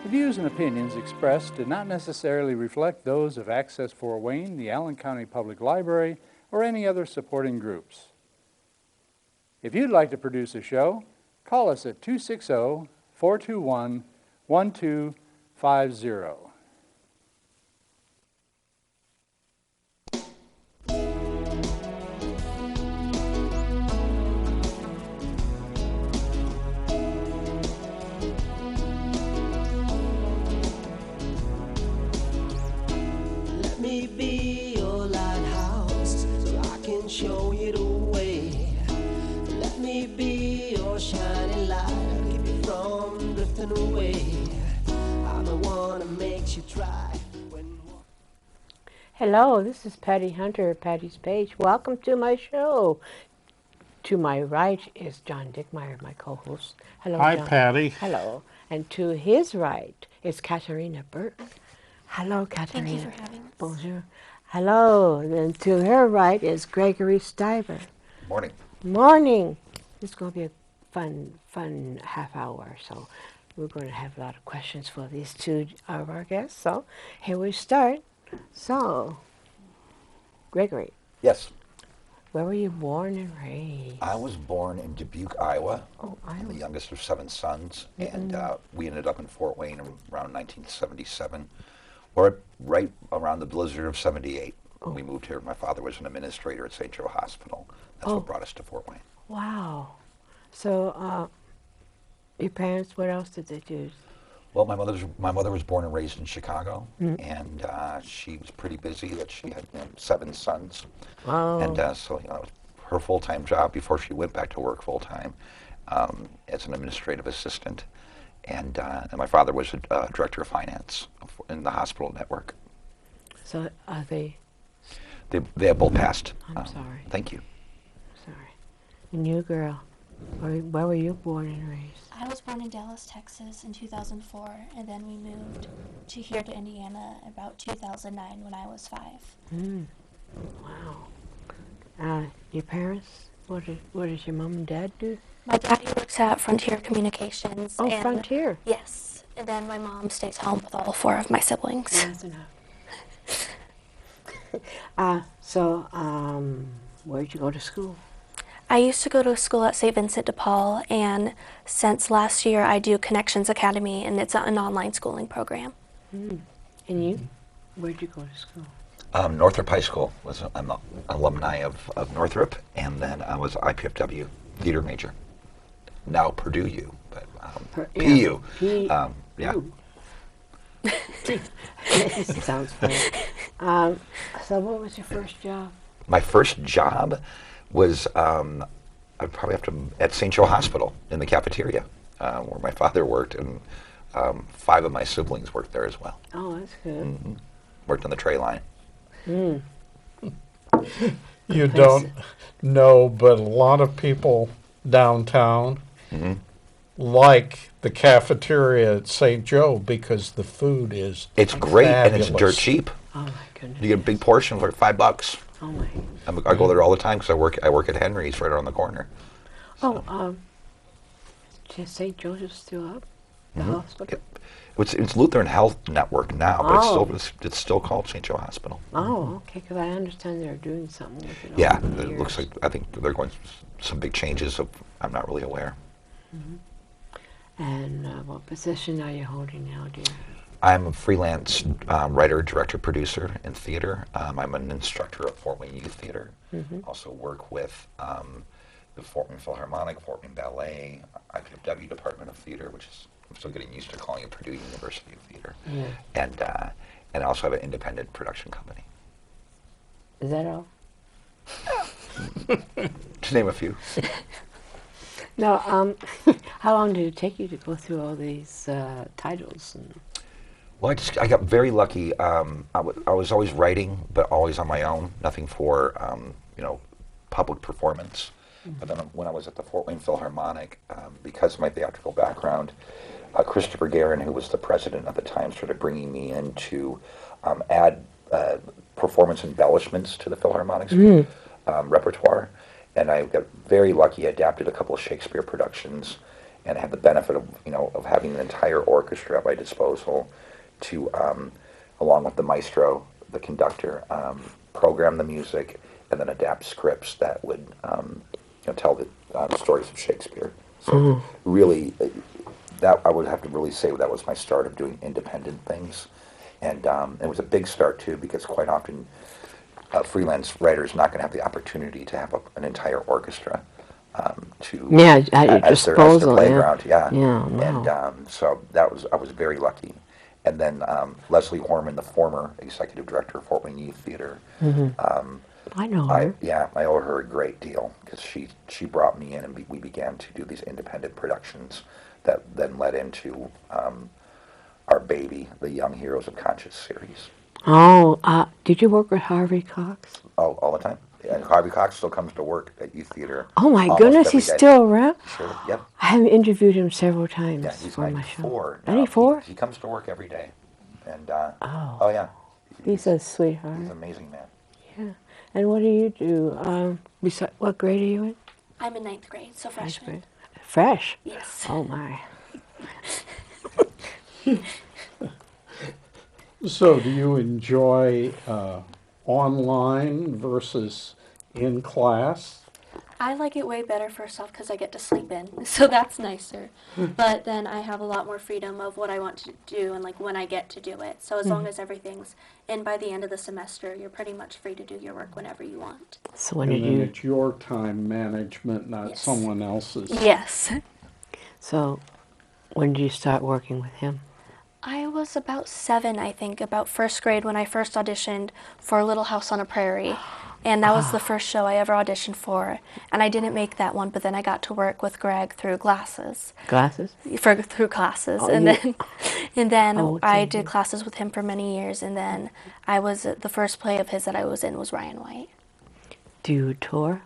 The views and opinions expressed do not necessarily reflect those of Access Fort Wayne, the Allen County Public Library, or any other supporting groups. If you'd like to produce a show, call us at 260-421-1250. Let me be your lighthouse so I can show you the way. Let me be your shining light, I'll keep you from drifting away. I'm the one that makes you try. Hello, this is Patty Hunter, Patty's Page. Welcome to my show. To my right is John Dickmeyer, my co-host. Hello, Hi, John. Patty. Hello. And to his right is Katarena Burke. Hello, Katarena. Thank you for having us. Bonjour. Hello. And to her right is Gregory Stieber. Morning. Morning. It's going to be a fun half hour. So we're going to have a lot of questions for these two of our guests. So here we start. So, Gregory, Yes, where were you born and raised? I was born in Dubuque, Iowa. Oh, I'm the Iowa. youngest of 7 sons, and we ended up in Fort Wayne around 1977, or right around the blizzard of '78. Oh. We moved here. My father was an administrator at St. Joe Hospital. That's Oh. what brought us to Fort Wayne. Wow. So, your parents, what else did they do? Well, my mother was born and raised in Chicago, and she was pretty busy. That she had 7 sons, Wow. and so her full-time job before she went back to work full-time as an administrative assistant, and my father was a director of finance in the hospital network. So, are they, They have both passed. I'm sorry. Thank you. sorry. And you, girl, where were you born and raised? I was born in Dallas, Texas in 2004, and then we moved to here to Indiana about 2009 when I was 5. Wow. Your parents, what does your mom and dad do? My daddy works at Frontier Communications. Oh, and Frontier. Yes, and then my mom stays home with all 4 of my siblings. That's enough. So, where'd you go to school? I used to go to school at St. Vincent de Paul, and since last year I do Connections Academy, and it's an online schooling program. And you? Where'd you go to school? Northrop High School I'm an alumni of Northrop, and then I was IPFW theater major. Now Purdue U, but PU. Yeah. Sounds funny. So what was your first job? My first job was I'd probably have to at St. Joe Hospital in the cafeteria where my father worked, and 5 of my siblings worked there as well. Oh, that's good. Worked on the tray line. You don't know, but a lot of people downtown like the cafeteria at St. Joe because the food is It's great fabulous. and it's dirt cheap. Oh my goodness. You get a big portion for $5. Oh my. I go there all the time because I work at Henry's right around the corner. Oh, St. Joseph's still up? The hospital? It's Lutheran Health Network now, but Oh. it's still called St. Joe Hospital. Oh, okay, because I understand they're doing something with it. Yeah, over the it looks years. like I think they're going some big changes. I'm not really aware. And what position are you holding now, dear? I'm a freelance writer, director, producer in theater. I'm an instructor at Fort Wayne Youtheatre. Also work with the Fort Wayne Philharmonic, Fort Wayne Ballet, IPFW Department of Theater, which is I'm still getting used to calling it Purdue University of Theater, and I also have an independent production company. Is that all? To name a few. No, how long did it take you to go through all these titles? Well, I got very lucky. I was always writing, but always on my own. Nothing for public performance. But then when I was at the Fort Wayne Philharmonic, because of my theatrical background, Christopher Guerin, who was the president at the time, started bringing me in to add performance embellishments to the Philharmonic's repertoire. And I got very lucky, adapted a couple of Shakespeare productions, and I had the benefit of, of having an entire orchestra at my disposal to, along with the maestro, the conductor, program the music, and then adapt scripts that would, tell the stories of Shakespeare. So really, that I would have to really say that was my start of doing independent things, and it was a big start too, because quite often a freelance writer is not going to have the opportunity to have an entire orchestra to at your as their disposal. playground. Yeah. And so I was very lucky. And then Leslie Horman, the former executive director of Fort Wayne Youtheatre, I know her. I owe her a great deal, because she brought me in, and we began to do these independent productions that then led into our baby, the Young Heroes of Conscience series. Oh, did you work with Harvey Cox? Oh, all the time. And Harvey Cox still comes to work at Youtheatre. Oh my almost goodness, every he's day. still around? Sure, yep. I have interviewed him several times Yeah, he's for my show. 94 now. 94? He comes to work every day. And, Oh. yeah. He's a sweetheart. He's an amazing man. Yeah. And what do you do? What grade are you in? I'm in 9th grade, so freshman. Fresh? Yes. Oh my. So do you enjoy online versus in class? I like it way better, first off, because I get to sleep in, so that's nicer. But then I have a lot more freedom of what I want to do and like when I get to do it. So as long as everything's in by the end of the semester, you're pretty much free to do your work whenever you want. So when And did then you? it's your time management, not Yes. someone else's. Yes. So when did you start working with him? I was about 7, I think, about 1st grade when I first auditioned for Little House on a Prairie. And that was the first show I ever auditioned for. And I didn't make that one, but then I got to work with Greg through classes. Glasses? Through classes. Oh, and then Oh, I okay. did classes with him for many years. And then the first play of his that I was in was Ryan White. Do you tour?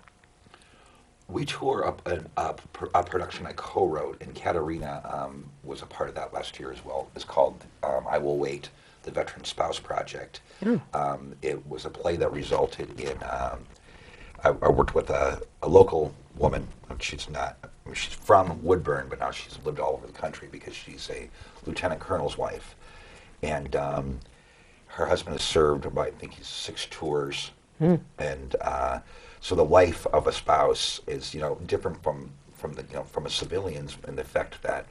We tore up a production I co-wrote, and Katarena was a part of that last year as well. It's called I Will Wait, the Veteran Spouse Project. It was a play that resulted in, I worked with a local woman. She's from Woodburn, but now she's lived all over the country because she's a lieutenant colonel's wife. And her husband has served, I think he's 6 tours. And so the life of a spouse is, different from a civilian's, in the fact that,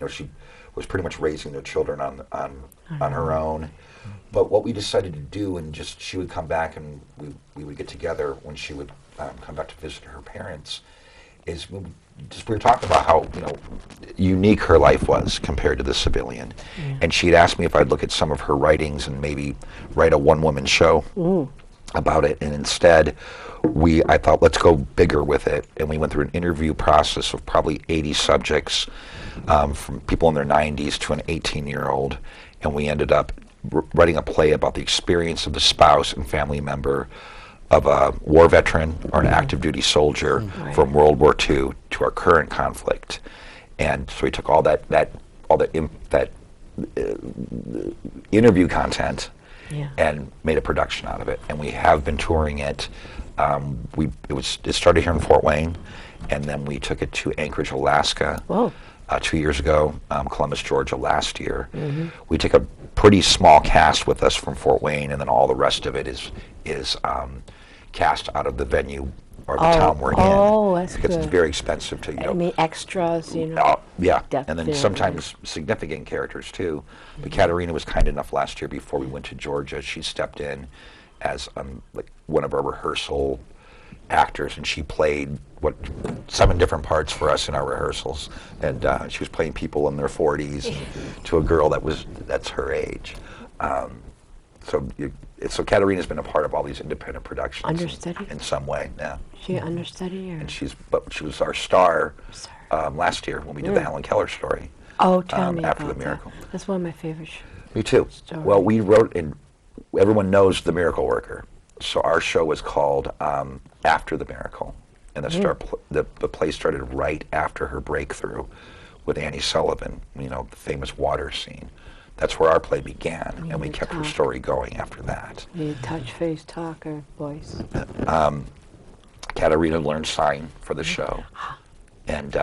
she was pretty much raising their children on her own. But what we decided to do, and she would come back and we would get together when she would come back to visit her parents, is we were talking about how unique her life was compared to the civilian. And she'd asked me if I'd look at some of her writings and maybe write a one-woman show about it, and instead I thought, let's go bigger with it, and we went through an interview process of probably 80 subjects, from people in their 90s to an 18-year-old, and we ended up writing a play about the experience of the spouse and family member of a war veteran or an active duty soldier from World War II to our current conflict. And so we took all that interview content and made a production out of it, and we have been touring it. It started here in Fort Wayne, and then we took it to Anchorage, Alaska 2 years ago, Columbus, Georgia last year. We take a pretty small cast with us from Fort Wayne, and then all the rest of it is cast out of the venue or the town we're in. Oh, that's because good. it's very expensive to, I mean, extras, yeah, and Definitely. then sometimes significant characters too. But Katarena was kind enough last year before we went to Georgia. She stepped in as like one of our rehearsal actors, and she played 7 different parts for us in our rehearsals. And she was playing people in their 40s to a girl that's her age. So Katarena's been a part of all these independent productions Understudy? in some way. Yeah. She understudy or? And she was our star last year when we did the Helen Keller story. Oh, tell me After about the Miracle. that. That's one of my favorite shows. Me too. Story. Well, we wrote, and everyone knows The Miracle Worker. So our show was called After the Miracle. And the play started right after her breakthrough with Annie Sullivan, the famous water scene. That's where our play began, and we kept her story going after that. The touch, face, talk, or voice. Katarena learned sign for the show, and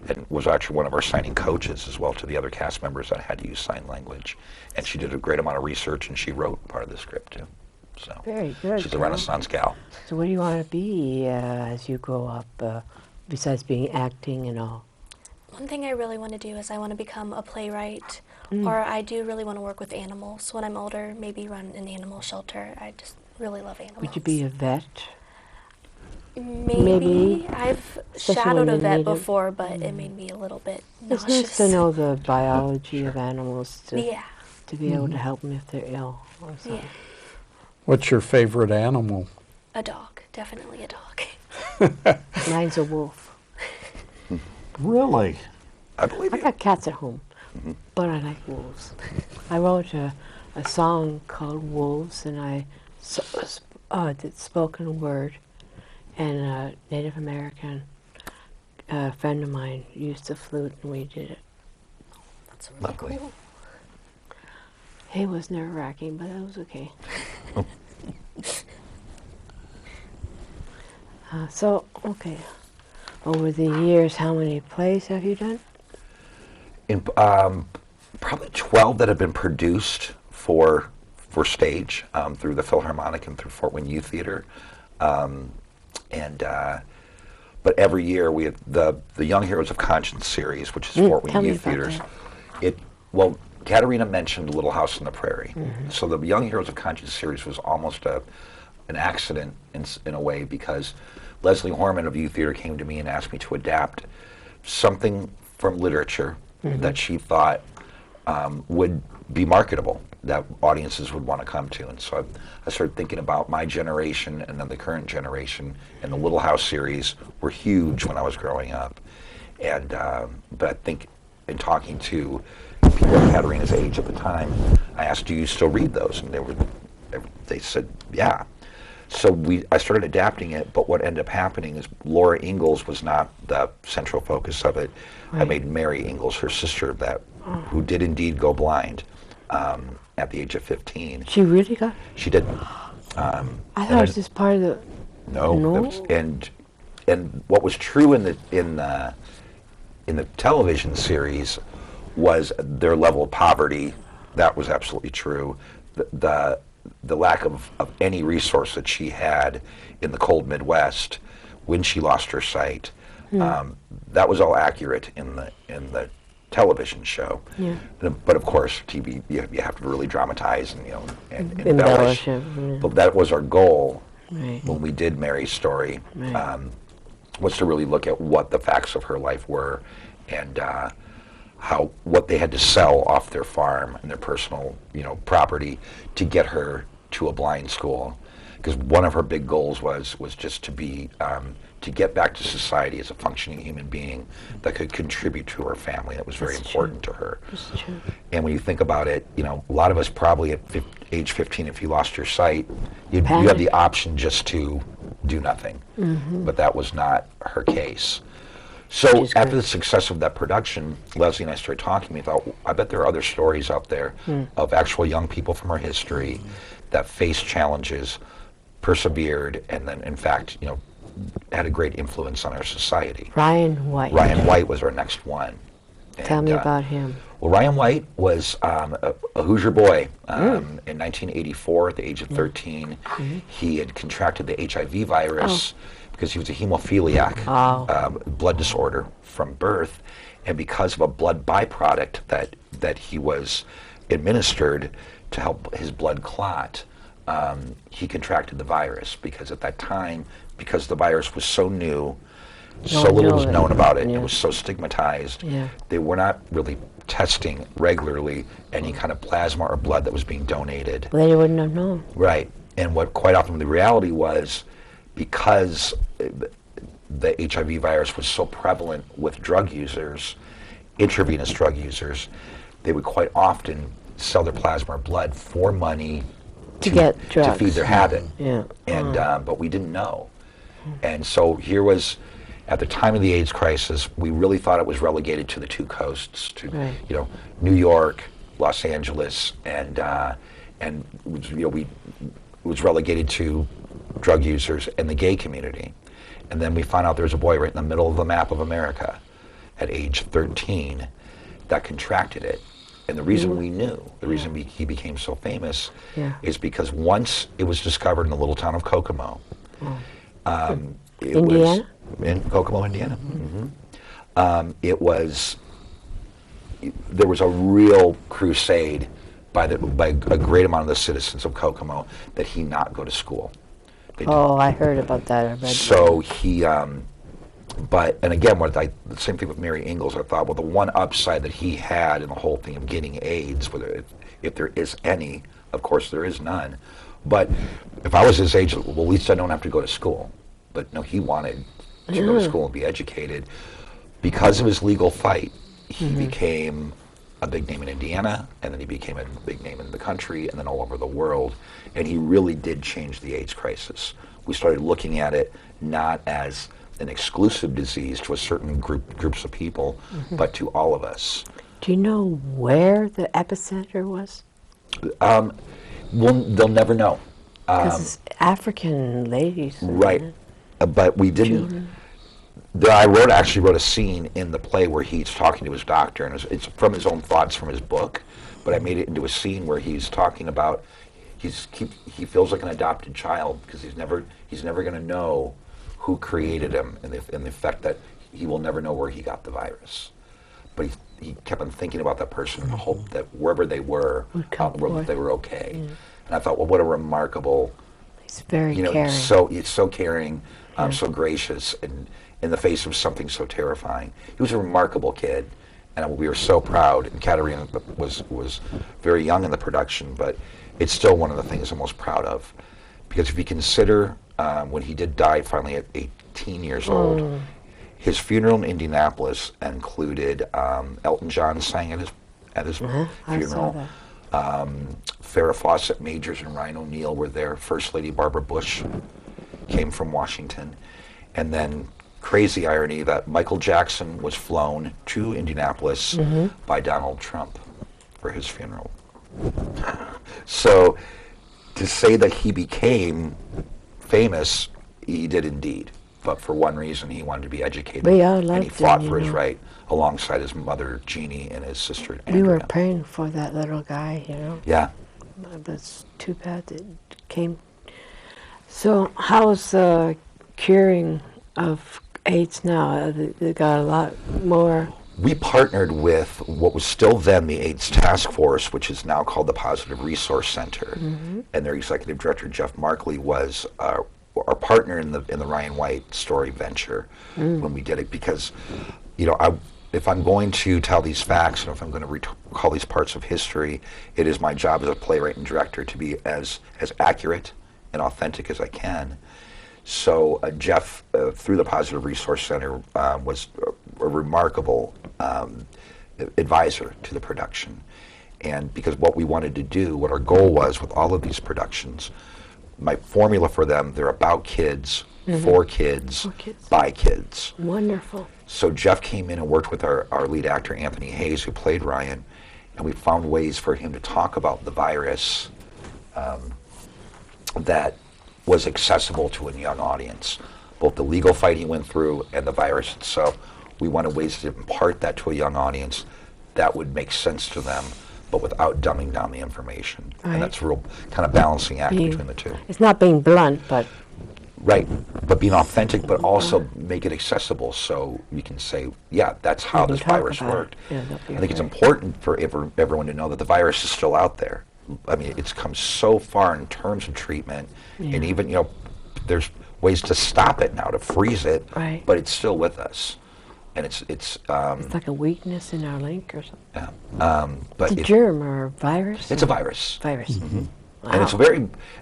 and was actually one of our signing coaches as well to the other cast members that had to use sign language. And she did a great amount of research, and she wrote part of the script too. So Very good. she's a Renaissance gal. So what do you want to be as you grow up, besides being acting and all? One thing I really want to do is I want to become a playwright, or I do really want to work with animals. When I'm older, maybe run an animal shelter. I just really love animals. Would you be a vet? Maybe. I've Especially shadowed when a you vet need it. before, but it made me a little bit It's nauseous. nice to know the biology of animals to Yeah. be able to help them if they're ill or something. Yeah. What's your favorite animal? A dog. Definitely a dog. Mine's a wolf. Really? I believe I you. got cats at home, but I like wolves. I wrote a song called Wolves, and I did spoken word, and a Native American friend of mine used the flute, and we did it. That's really Lovely. cool. It was nerve-wracking, but it was okay. Okay. Over the years, how many plays have you done? In, probably 12 that have been produced for stage through the Philharmonic and through Fort Wayne Youtheatre. But every year we have the Young Heroes of Conscience series, which is Fort Wayne tell me Youth about Theatre's. that. Katarena mentioned Little House on the Prairie. So the Young Heroes of Conscience series was almost an accident in a way, because Leslie Horman of Youth Theatre came to me and asked me to adapt something from literature that she thought would be marketable, that audiences would want to come to. And so I started thinking about my generation and then the current generation, and the Little House series were huge when I was growing up. And but I think in talking to people of Katarena's age at the time, I asked, do you still read those? And they said, yeah. So I started adapting it, but what ended up happening is Laura Ingalls was not the central focus of it. I made Mary Ingalls, her sister, who did indeed go blind at the age of 15. She really got? She did. I thought it was just part of the. No. No? And what was true in the television series was their level of poverty. That was absolutely true. The lack of any resource that she had in the cold Midwest when she lost her sight, that was all accurate in the television show. Yeah. But of course, TV, you have to really dramatize and Embellish embellish. it, yeah. But that was our goal Right. when we did Mary's story, Right. was to really look at what the facts of her life were, and what they had to sell off their farm and their personal property to get her to a blind school. Because one of her big goals was just to be to get back to society as a functioning human being that could contribute to her family. That was very important to her. That's true. And when you think about it, a lot of us probably at age 15, if you lost your sight, you had Panic. the option just to do nothing. But that was not her case. So She's after great. the success of that production, Leslie and I started talking. We thought, I bet there are other stories out there of actual young people from our history that faced challenges, persevered, and then, in fact, had a great influence on our society. Ryan White. Ryan White was our next one. Tell And, me about him. Well, Ryan White was a Hoosier boy. In 1984, at the age of 13, he had contracted the HIV virus because he was a hemophiliac, blood disorder from birth, and because of a blood byproduct that he was administered to help his blood clot, he contracted the virus, because at that time, because the virus was so new, so one little knew was it. known about it, Yeah. it was so stigmatized, Yeah. they were not really testing regularly any kind of plasma or blood that was being donated. Well, then you wouldn't have known. Right. And what quite often the reality was, because the HIV virus was so prevalent with drug users, intravenous drug users, they would quite often sell their plasma or blood for money To get to drugs. feed their habit. Yeah. And but we didn't know. And so here was, at the time of the AIDS crisis, we really thought it was relegated to the two coasts, to Right. New York, Los Angeles, and it was relegated to drug users and the gay community. And then we found out there was a boy right in the middle of the map of America, at age 13 that contracted it. And the reason we knew, the reason he became so famous is because once it was discovered in the little town of Kokomo, Indiana? In Kokomo, Indiana. There was a real crusade by a great amount of the citizens of Kokomo that he not go to school. I heard about that. I read So he, and again, the same thing with Mary Ingalls. I thought, well, the one upside that he had in the whole thing of getting AIDS, if there is any, of course there is none, but if I was his age, well, at least I don't have to go to school. But no, he wanted to go to school and be educated. Because of his legal fight, he became a big name in Indiana, and then he became a big name in the country, and then all over the world. And he really did change the AIDS crisis. We started looking at it not as an exclusive disease to a certain groups of people, but to all of us. Do you know where the epicenter was? Well, they'll never know. Because it's African ladies. Right. But we didn't. I actually wrote a scene in the play where he's talking to his doctor, and it's from his own thoughts from his book, but I made it into a scene where he's talking about he feels like an adopted child because he's never going to know who created him, and the fact that he will never know where he got the virus. But he kept on thinking about that person and hope that wherever they were, they were okay. And I thought, well, what a remarkable. He's very caring. He's so caring, so gracious, and in the face of something so terrifying. He was a remarkable kid, and we were so proud. And Katarena was very young in the production, but it's still one of the things I'm most proud of. Because if you consider when he did die finally at 18 years old, his funeral in Indianapolis included Elton John sang at his funeral. Farrah Fawcett Majors and Ryan O'Neal were there. First Lady Barbara Bush came from Washington. And then, crazy irony, that Michael Jackson was flown to Indianapolis by Donald Trump for his funeral. So, to say that he became famous, he did indeed. But for one reason, he wanted to be educated. And he fought for his right alongside his mother, Jeannie, and his sister, Andrea. We were praying for that little guy, Yeah. That's too bad that it came. So how's the curing of AIDS now? They got a lot more. We partnered with what was still then the AIDS Task Force, which is now called the Positive Resource Center. And their executive director, Jeff Markley, was our partner in the Ryan White story venture when we did it, because if I'm going to tell these facts and if I'm going to recall these parts of history, it is my job as a playwright and director to be as accurate and authentic as I can. So Jeff, through the Positive Resource Center, was a remarkable advisor to the production. And because what we wanted to do, what our goal was with all of these productions, my formula for them, they're about kids, for kids, by kids. Wonderful. So Jeff came in and worked with our lead actor, Anthony Hayes, who played Ryan, and we found ways for him to talk about the virus that was accessible to a young audience. Both the legal fight he went through and the virus itself, we wanted ways to impart that to a young audience that would make sense to them, but without dumbing down the information. Right. And that's a real kind of balancing act between the two. It's not being blunt, but... Right, but being authentic, but also make it accessible so you can say, yeah, that's how this virus worked. Yeah, I think it's important for everyone to know that the virus is still out there. I mean, it's come so far in terms of treatment, and even, there's ways to stop it now, to freeze it, but it's still with us. And it's like a weakness in our link or something. Yeah. But it's a germ or a virus? It's a virus. Virus. Wow. And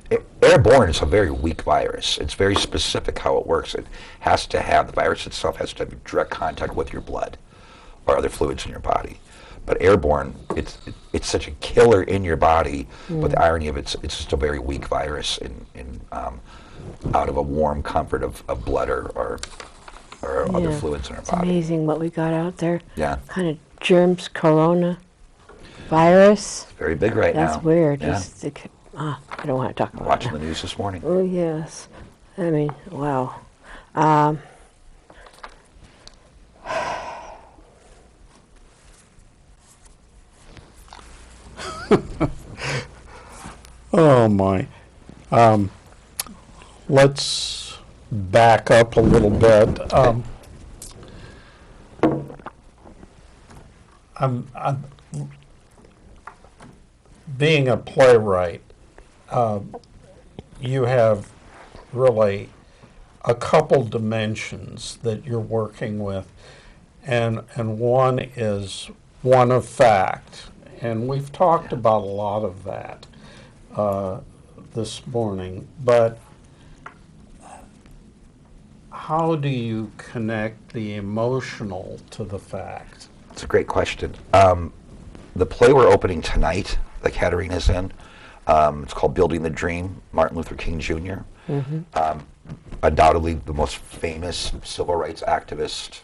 it's airborne is a very weak virus. It's very specific how it works. It has to have, the virus itself has to have direct contact with your blood or other fluids in your body. But airborne, it's such a killer in your body, but the irony of it's just a very weak virus in out of a warm comfort of blood or other fluids in our body. It's amazing what we got out there. Yeah. Kind of germs, corona, virus. It's very big right now. That's weird. Yeah. I don't want to talk about Watching that. the news this morning. Oh, yes. I mean, wow. Oh my. Let's back up a little bit. I'm being a playwright, you have really a couple dimensions that you're working with, and one is one of fact, and we've talked about a lot of that this morning, but how do you connect the emotional to the fact? It's a great question. The play we're opening tonight, that Katerena's in, it's called Building the Dream, Martin Luther King Jr. Undoubtedly the most famous civil rights activist,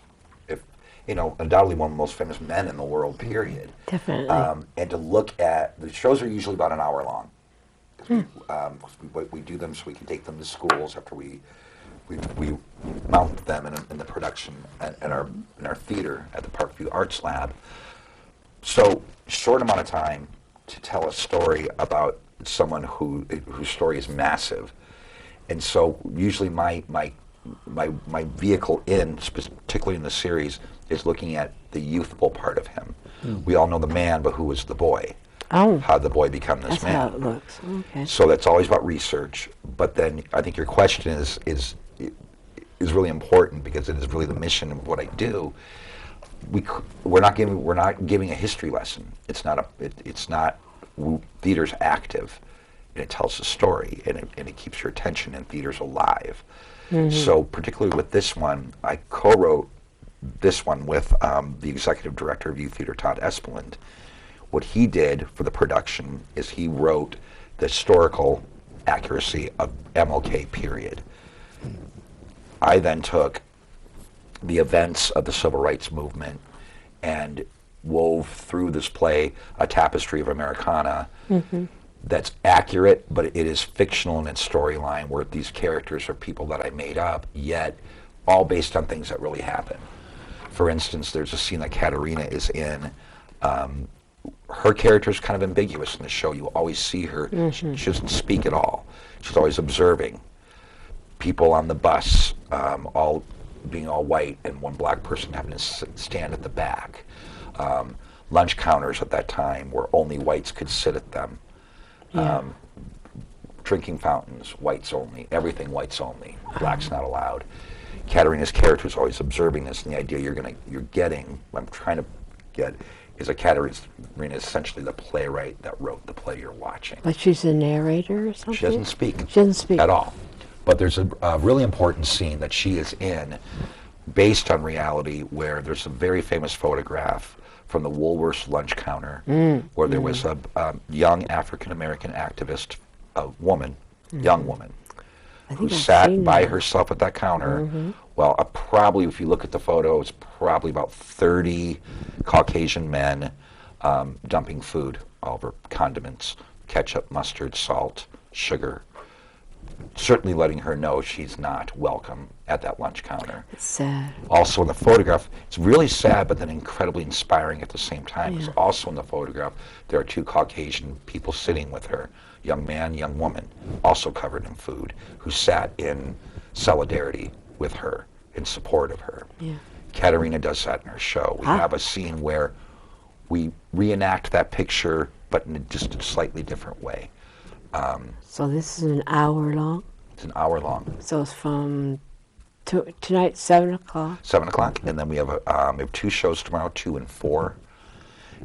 undoubtedly one of the most famous men in the world, period. Definitely. And to look at, the shows are usually about an hour long. We do them so we can take them to schools after we mount them in the production in our theater at the Parkview Arts Lab. So short amount of time to tell a story about someone whose story is massive. And so usually my vehicle particularly in the series, is looking at the youthful part of him. We all know the man, but who was the boy? Oh. How did the boy become this That's man? how it looks. Okay. So that's always about research. But then I think your question is really important, because it is really the mission of what I do. We're not giving a history lesson. Theater's active, and it tells a story, and it keeps your attention and theater's alive. So particularly with this one, I co-wrote this one with the executive director of Youtheatre, Todd Espeland. What he did for the production is he wrote the historical accuracy of MLK, period. I then took the events of the civil rights movement and wove through this play a tapestry of Americana that's accurate, but it is fictional in its storyline, where these characters are people that I made up, yet all based on things that really happened. For instance, there's a scene that Katarena is in. Her character is kind of ambiguous in the show. You always see her, she doesn't speak at all. She's always observing. People on the bus, all being all white, and one black person having to stand at the back. Lunch counters at that time where only whites could sit at them. Drinking fountains, whites only. Everything whites only. Blacks not allowed. Katerena's character is always observing this, and the idea I'm trying to get, is that Katerina is essentially the playwright that wrote the play you're watching. But she's a narrator or something? She doesn't speak. She doesn't speak. At all. But there's a really important scene that she is in, based on reality, where there's a very famous photograph from the Woolworths lunch counter, where there was a young African-American activist, young woman, who sat by herself at that counter. Well, probably, if you look at the photo, it's probably about 30 Caucasian men dumping food, all over condiments, ketchup, mustard, salt, sugar, certainly letting her know she's not welcome at that lunch counter. It's sad. Also in the photograph, it's really sad, but then incredibly inspiring at the same time. Because also in the photograph, there are two Caucasian people sitting with her, young man, young woman, also covered in food, who sat in solidarity with her, in support of her. Katerena does that in her show. We have a scene where we reenact that picture, but in just a slightly different way. So this is an hour long? It's an hour long. So it's from tonight, 7 o'clock? 7 o'clock, and then we have we have two shows tomorrow, 2 and 4,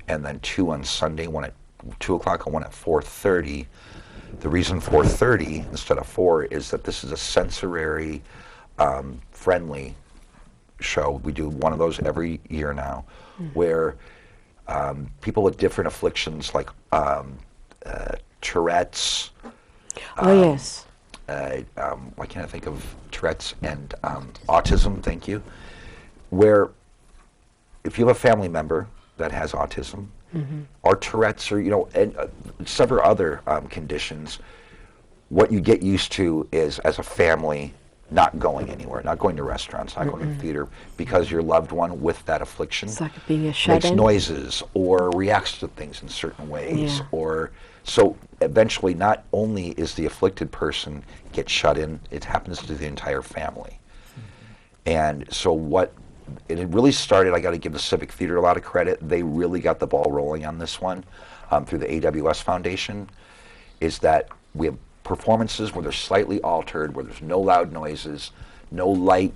and then 2 on Sunday, one at 2 o'clock and one at 4:30. The reason 4:30 instead of 4 is that this is a sensory friendly show. We do one of those every year now, where people with different afflictions like Tourette's. Yes. Why can't I think of Tourette's and autism? Thank you. Where if you have a family member that has autism or Tourette's, or and several other conditions, what you get used to is, as a family, not going anywhere, not going to restaurants, not going to theater, because your loved one with that affliction It's like being a makes shut-in. noises or reacts to things in certain ways. Yeah. Or so eventually, not only is the afflicted person get shut in, it happens to the entire family. And so it really started, I got to give the Civic Theater a lot of credit. They really got the ball rolling on this one through the AWS Foundation, is that we have performances where they're slightly altered, where there's no loud noises, no light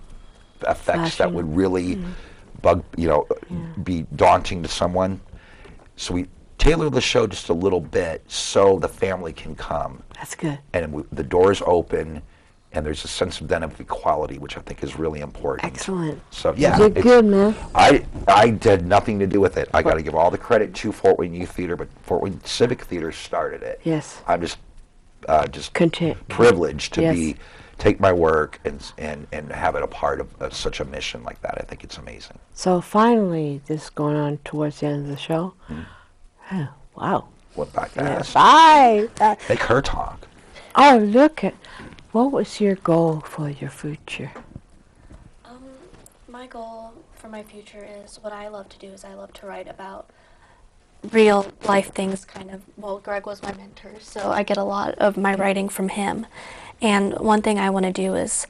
effects that Flashing. would really be daunting to someone. So we tailor the show just a little bit so the family can come. That's good. And the doors open, and there's a sense of then of equality, which I think is really important. Excellent. So yeah, You did good, man. I did nothing to do with it. I got to give all the credit to Fort Wayne Youtheatre, but Fort Wayne Civic Theater started it. Yes. I'm just Content. privileged to Yes. take my work and have it a part of such a mission like that. I think it's amazing. So finally, this is going on towards the end of the show. Oh, wow. What back Yeah, fast? bye. Make her talk. Oh, look at. What was your goal for your future? My goal for my future is what I love to do is I love to write about real life things, kind of. Well, Greg was my mentor, so I get a lot of my writing from him. And one thing I want to do is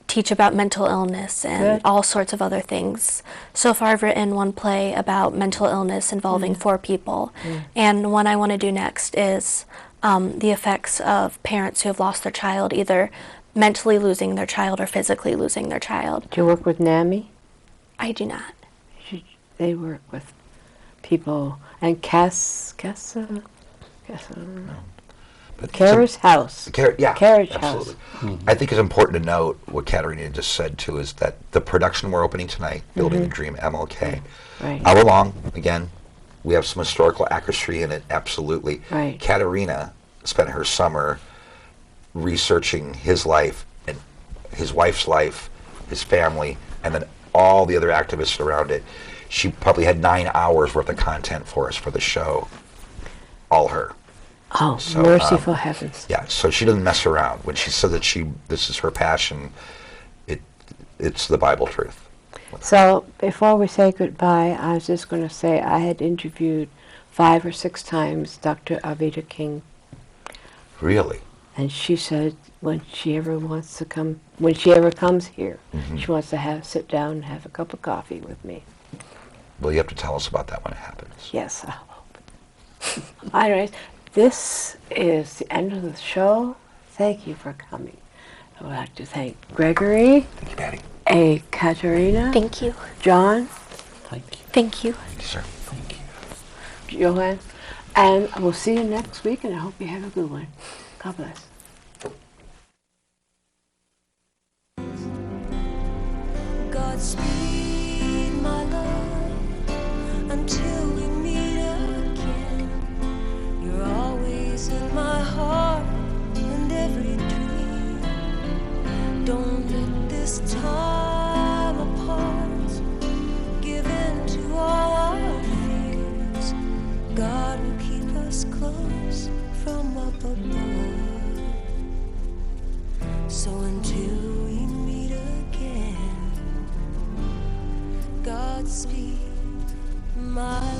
teach about mental illness and Good. all sorts of other things. So far, I've written one play about mental illness involving 4 people. And one I want to do next is the effects of parents who have lost their child, either mentally losing their child or physically losing their child. Do you work with NAMI? I do not. They work with people. And Carriage House. Yeah, Carriage absolutely. House. I think it's important to note what Katarena just said too, is that the production we're opening tonight, Building the Dream MLK, Right. hour long. Again, we have some historical accuracy in it. Absolutely. Right. Katarena spent her summer researching his life and his wife's life, his family, and then all the other activists around it. She probably had 9 hours worth of content for us for the show. All her. Oh, So, merciful heavens. Yeah, so she doesn't mess around. When she said that this is her passion, it's the Bible truth. So before we say goodbye, I was just going to say I had interviewed 5 or 6 times Dr. Avita King, Really? and she said when she ever comes here, she wants to sit down and have a cup of coffee with me. Well, you have to tell us about that when it happens. Yes, I hope. All right, this is the end of the show. Thank you for coming. I would like to thank Gregory, Thank you, Patty. Katarena, Thank you. John, Thank you. Thank you. Thank you, sir. Thank you. Joanne, and we'll see you next week, and I hope you have a good one. God bless. Godspeed, my love, until we meet again. You're always in my heart and every dream. Don't let this time apart give in to all our fears. God will keep us close from up above. So until we meet again, Godspeed, my